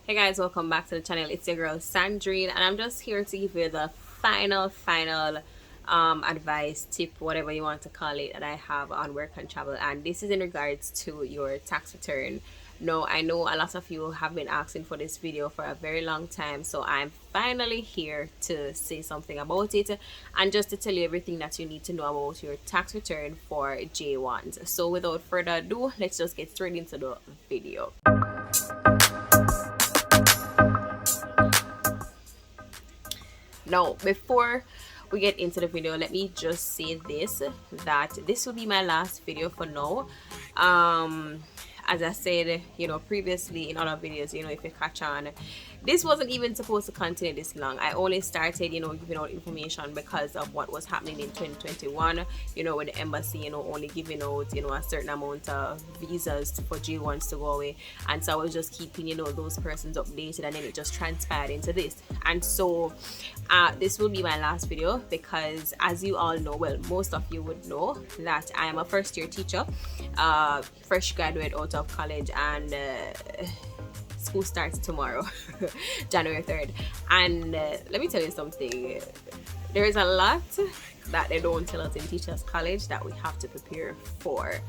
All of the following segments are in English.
Hey guys, welcome back to the channel. It's your girl Sandrine, and I'm just here to give you the final advice, tip, whatever you want to call it, that I have on work and travel. And this is in regards to your tax return. No, I know a lot of you have been asking for this video for a very long time, so I'm finally here to say something about it and just to tell you everything that you need to know about your tax return for J1s. So without further ado, let's just get straight into the video. Now, before we get into the video, let me just say this, that this will be my last video for now. As I said, previously in other videos, if you catch on, this wasn't even supposed to continue this long. I only started, giving out information because of what was happening in 2021, with the embassy, only giving out, a certain amount of visas for J1s to go away. And so I was just keeping, those persons updated, and then it just transpired into this. And so this will be my last video because, as you all know, well, most of you would know that I am a first-year teacher, fresh graduate out of college, and school starts tomorrow, January 3rd. And let me tell you something, there is a lot that they don't tell us in teachers college that we have to prepare for.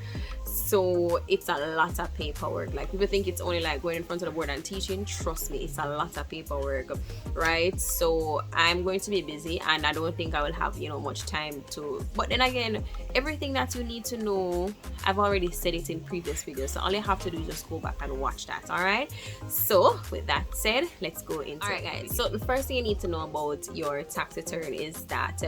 So it's a lot of paperwork. Like, people think it's only like going in front of the board and teaching. Trust me, it's a lot of paperwork, right? So I'm going to be busy, and I don't think I will have much time to, but then again, everything that you need to know, I've already said it in previous videos, so all you have to do is just go back and watch that. All right, so with that said, let's go into it. All right guys, so the first thing you need to know about your tax return is that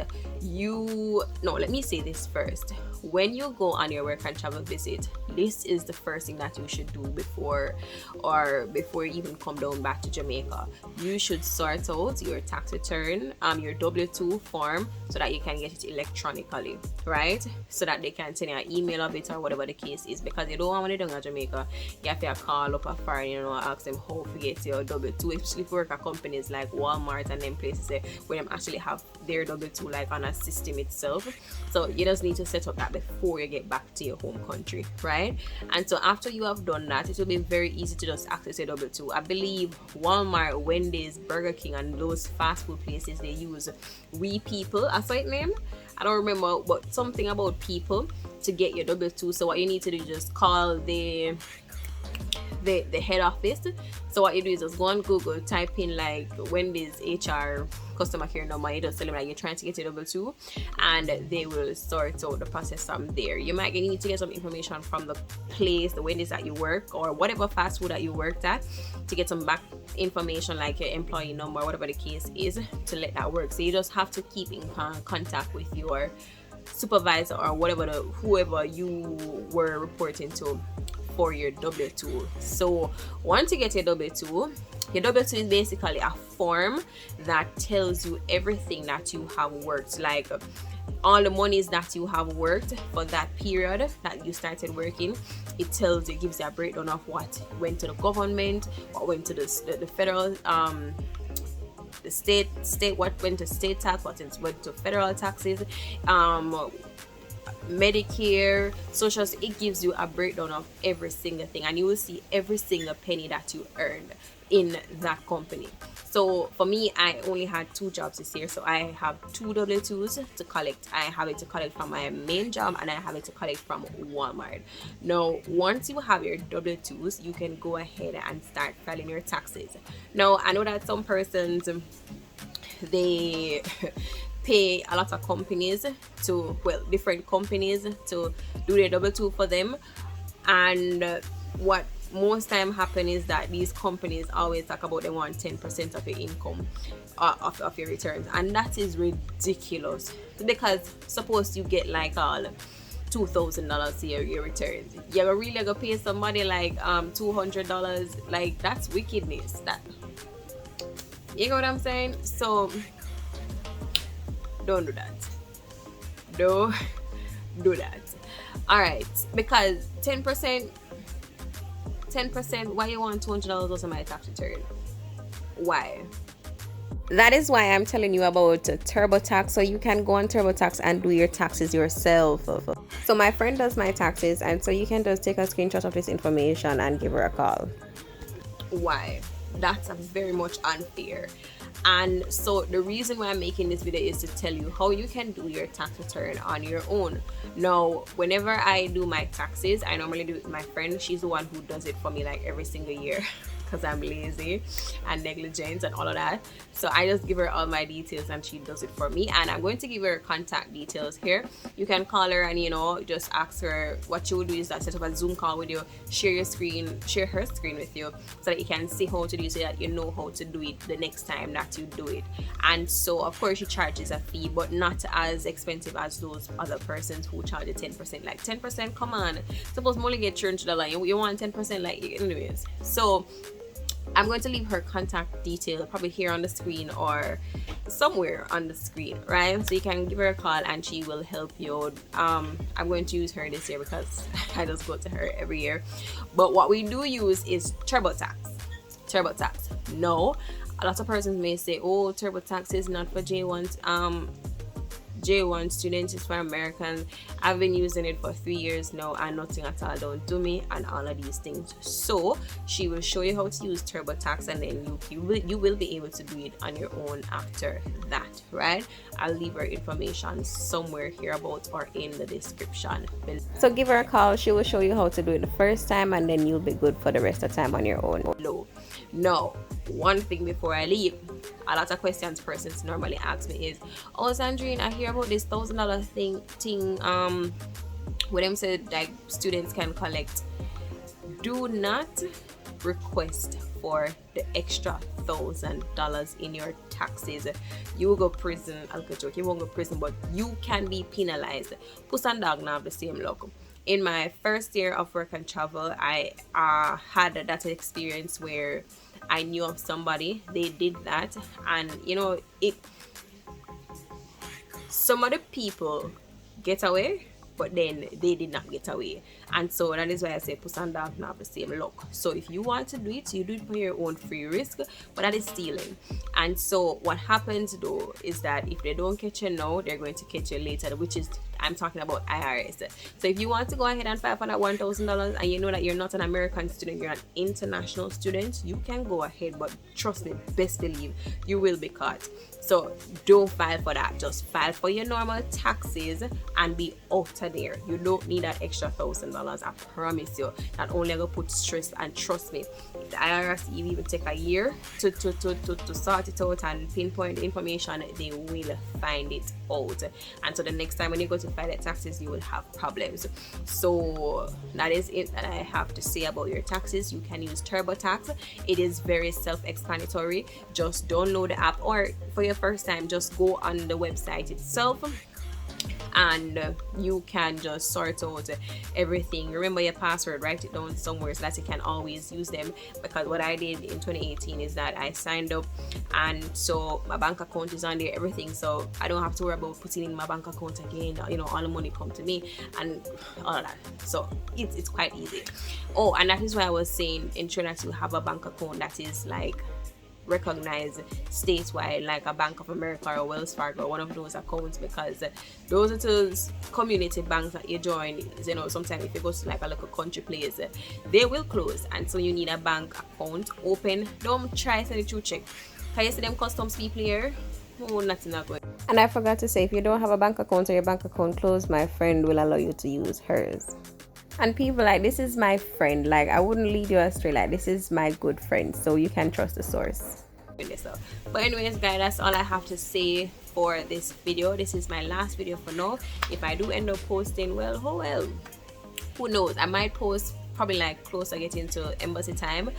let me say this first. When you go on your work and travel visit, this is the first thing that you should do before you even come down back to Jamaica. You should sort out your tax return, your W2 form, so that you can get it electronically, right? So that they can send you an email of it or whatever the case is, because you don't want when you're down at Jamaica, you have to call up a foreign, ask them how to get your W2, especially if you work at companies like Walmart and them places where they actually have their W2 like on a system itself. So you just need to set up that before you get back to your home country, right? And so after you have done that, it will be very easy to just access your W2. I believe Walmart, Wendy's, Burger King, and those fast food places, they use We People, a site name, I don't remember, but something about people to get your W2. So what you need to do is just call the head office. So what you do is just go on Google, type in like Wendy's HR customer care number, you just tell them that you're trying to get your W2, and they will sort out the process from there. You might need to get some information from the place, the Wendy's that you work, or whatever fast food that you worked at, to get some back information like your employee number, whatever the case is, to let that work. So you just have to keep in contact with your supervisor or whoever you were reporting to for your W2. So once you get your W2 is basically a form that tells you everything that you have worked, like all the monies that you have worked for that period that you started working. It gives you a breakdown of what went to the government, what went to the federal, the state, what went to state tax, what went to federal taxes, Medicare, social. It gives you a breakdown of every single thing, and you will see every single penny that you earned in that company. So for me, I only had 2 jobs this year, so I have 2 W2s to collect. I have it to collect from my main job, and I have it to collect from Walmart. Now, once you have your W2s, you can go ahead and start filing your taxes. Now, I know that some persons, they pay a lot of companies different companies to do their W2 for them, and what most time happen is that these companies always talk about they want 10% of your income, of your returns, and that is ridiculous, because suppose you get like all $2,000 your returns, you're really gonna pay somebody like $200, like that's wickedness. That, you know what I'm saying? So don't do that. Don't do that. All right, because 10%, why you want $200 on my tax return? Why? That is why I'm telling you about TurboTax, so you can go on TurboTax and do your taxes yourself. So my friend does my taxes, and so you can just take a screenshot of this information and give her a call. Why? That's very much unfair. And so the reason why I'm making this video is to tell you how you can do your tax return on your own. Now, whenever I do my taxes, I normally do it with my friend. She's the one who does it for me like every single year because I'm lazy and negligent and all of that. So I just give her all my details and she does it for me. And I'm going to give her contact details here. You can call her and, you know, just ask her. What you would do is that set up a Zoom call with you, share her screen with you so that you can see how to do it, so that you know how to do it the next time that you do it. And so of course she charges a fee, but not as expensive as those other persons who charge a 10%. Like 10%, come on, suppose Molly get $300, you want 10%, like, anyways. So I'm going to leave her contact detail probably here on the screen or somewhere on the screen, right? So you can give her a call and she will help you. I'm going to use her this year because I just go to her every year. But what we do use is TurboTax. No, a lot of persons may say, oh, TurboTax is not for J1 students, is for Americans. I've been using it for 3 years now and nothing at all don't do me and all of these things. So she will show you how to use TurboTax, and then you will be able to do it on your own after that, right? I'll leave her information somewhere here about or in the description below. So give her a call. She will show you how to do it the first time, and then you'll be good for the rest of the time on your own. No, one thing before I leave, a lot of questions persons normally ask me is, oh Sandrine, I hear about this $1,000 thing where them said like students can collect. Do not request for the extra $1,000 in your taxes. You will go prison. You won't go prison, but you can be penalized. Puss and dog now have the same luck. In my first year of work and travel, I had that experience where I knew of somebody, they did that, and you know, some other people get away, but then they did not get away. And so that is why I say puss and dog not have the same luck. So if you want to do it, you do it for your own free risk, but that is stealing. And so what happens though is that if they don't catch you now, they're going to catch you later, which is, I'm talking about IRS. So if you want to go ahead and file for that $1,000 and you know that you're not an American student, you're an international student, you can go ahead, but trust me, best believe you will be caught. So don't file for that. Just file for your normal taxes and be out of there. You don't need that extra $1,000. I promise you. Not only gonna put stress, and trust me, if the IRS even take a year to sort it out and pinpoint the information, they will find it out. And so the next time when you go to file the taxes, you will have problems. So that is it that I have to say about your taxes. You can use TurboTax. It is very self-explanatory. Just download the app, or for your first time, just go on the website itself and you can just sort out everything. Remember your password, write it down somewhere so that you can always use them. Because what I did in 2018 is that I signed up, and so my bank account is on there, everything, so I don't have to worry about putting in my bank account again. You know, all the money come to me and all of that. So it's quite easy. Oh, and that is why I was saying, ensure that you have a bank account that is like recognized statewide, like a Bank of America or Wells Fargo, one of those accounts, because those are those community banks that you join. You know, sometimes if you go to like a local country place, they will close, and so you need a bank account open. Don't try send it through check. Can you see them customs people here? Oh, nothing not going. And I forgot to say, if you don't have a bank account or your bank account closed, my friend will allow you to use hers. And people, like, this is my friend, like, I wouldn't lead you astray, like, this is my good friend, so you can trust the source. But anyways guys, that's all I have to say for this video. This is my last video for now. If I do end up posting, well, oh well, who knows, I might post probably like closer getting to embassy time,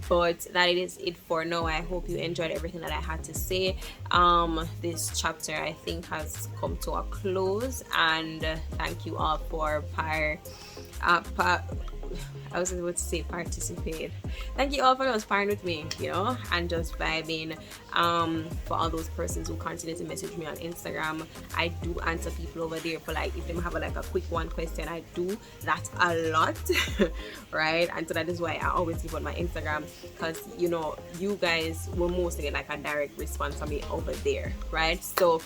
but that is it for now. I hope you enjoyed everything that I had to say. This chapter I think has come to a close, and thank you all for I was able to say participate. Thank you all for just pairing with me, you know, and just vibing. For all those persons who continue to message me on Instagram, I do answer people over there for like, if they have like a quick one question, I do that a lot. Right? And so that is why I always give on my Instagram, because you know, you guys will mostly get like a direct response from me over there, right? So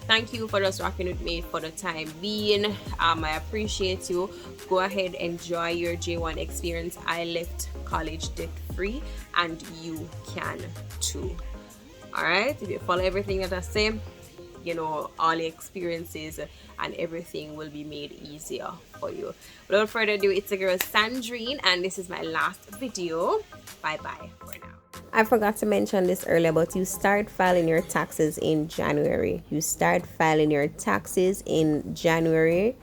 Thank you for just rocking with me for the time being. I appreciate you. Go ahead, enjoy your J1 experience. I left college debt free, and you can too. All right, if you follow everything that I say, you know, all the experiences and everything will be made easier for you. Without further ado, it's a girl Sandrine, and this is my last video. Bye bye for now. I forgot to mention this earlier, but you start filing your taxes in January. You start filing your taxes in January.